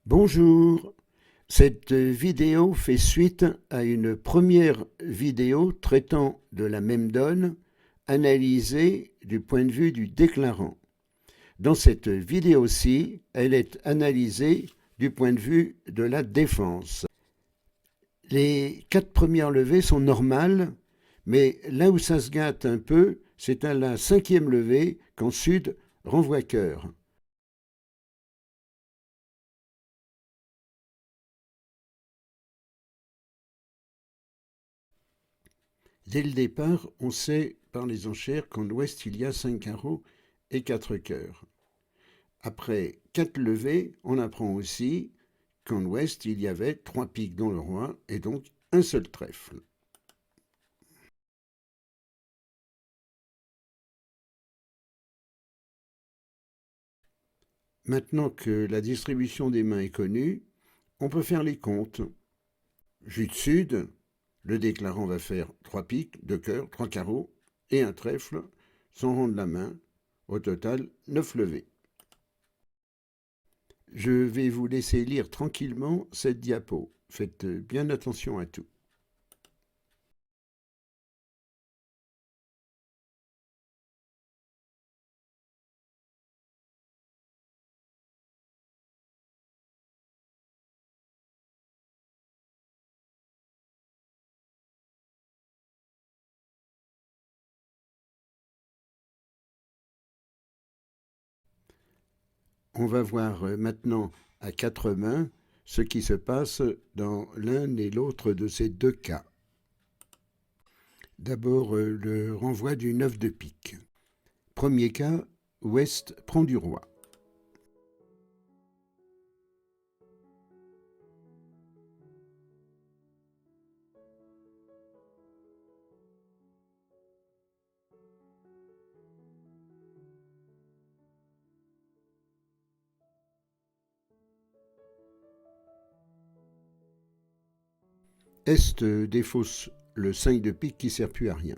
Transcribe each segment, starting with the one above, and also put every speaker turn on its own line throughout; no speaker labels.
Bonjour, cette vidéo fait suite à une première vidéo traitant de la même donne, analysée du point de vue du déclarant. Dans cette vidéo-ci, elle est analysée du point de vue de la défense. Les 4 premières levées sont normales, mais là où ça se gâte un peu, c'est à la 5e levée quand Sud renvoie cœur. Dès le départ, on sait par les enchères qu'en ouest il y a 5 carreaux et 4 cœurs. Après 4 levées, on apprend aussi qu'en ouest il y avait 3 piques dans le roi et donc un seul trèfle. Maintenant que la distribution des mains est connue, on peut faire les comptes. Jus de sud, le déclarant va faire 3 piques, 2 cœurs, 3 carreaux et un trèfle sans rendre la main. Au total, 9 levées. Je vais vous laisser lire tranquillement cette diapo. Faites bien attention à tout. On va voir maintenant à 4 mains ce qui se passe dans l'un et l'autre de ces deux cas. D'abord, le renvoi du 9 de pique. Premier cas, Ouest prend du roi. Est défausse le 5 de pique qui ne sert plus à rien.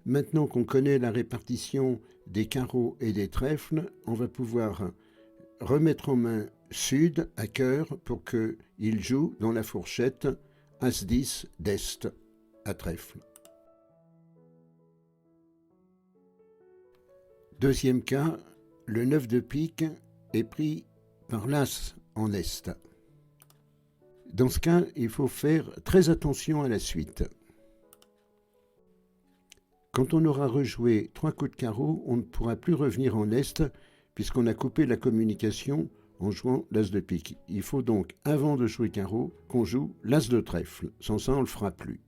Maintenant qu'on connaît la répartition des carreaux et des trèfles, on va pouvoir remettre en main Sud à cœur pour qu'il joue dans la fourchette As-10 d'Est à trèfle. Deuxième cas, le 9 de pique est pris par l'As en Est. Dans ce cas, il faut faire très attention à la suite. Quand on aura rejoué 3 coups de carreau, on ne pourra plus revenir en Est puisqu'on a coupé la communication en jouant l'As de pique. Il faut donc, avant de jouer carreau, qu'on joue l'As de trèfle. Sans ça, on ne le fera plus.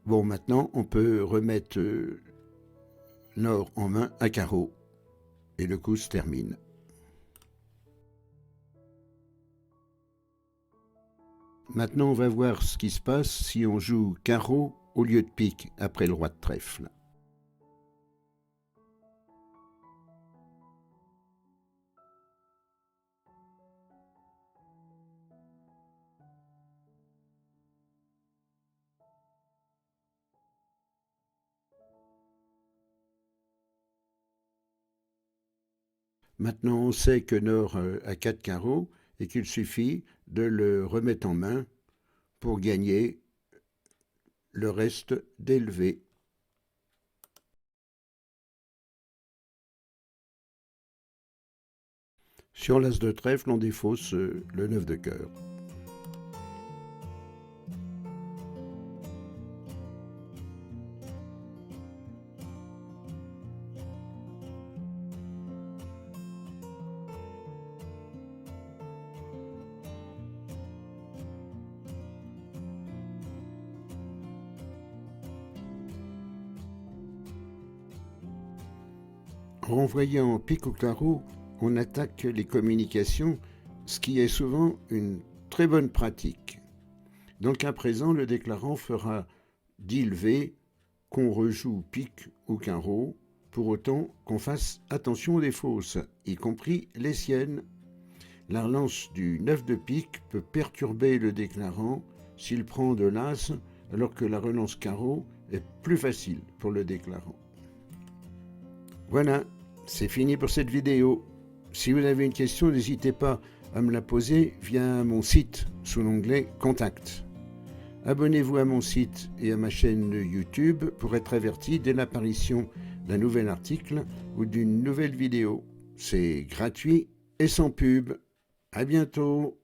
Bon, maintenant, on peut remettre Nord en main à carreau. Et le coup se termine. Maintenant, on va voir ce qui se passe si on joue carreau au lieu de pique après le roi de trèfle. Maintenant, on sait que Nord a 4 carreaux et qu'il suffit de le remettre en main pour gagner le reste des levées. Sur l'As de trèfle, on défausse le 9 de cœur. En renvoyant pique au carreau, on attaque les communications, ce qui est souvent une très bonne pratique. Dans le cas présent, le déclarant fera deal V, qu'on rejoue pique ou carreau, pour autant qu'on fasse attention des fausses, y compris les siennes. La relance du 9 de pique peut perturber le déclarant s'il prend de l'as, alors que la relance carreau est plus facile pour le déclarant. Voilà, c'est fini pour cette vidéo. Si vous avez une question, n'hésitez pas à me la poser via mon site sous l'onglet Contact. Abonnez-vous à mon site et à ma chaîne YouTube pour être averti dès l'apparition d'un nouvel article ou d'une nouvelle vidéo. C'est gratuit et sans pub. À bientôt.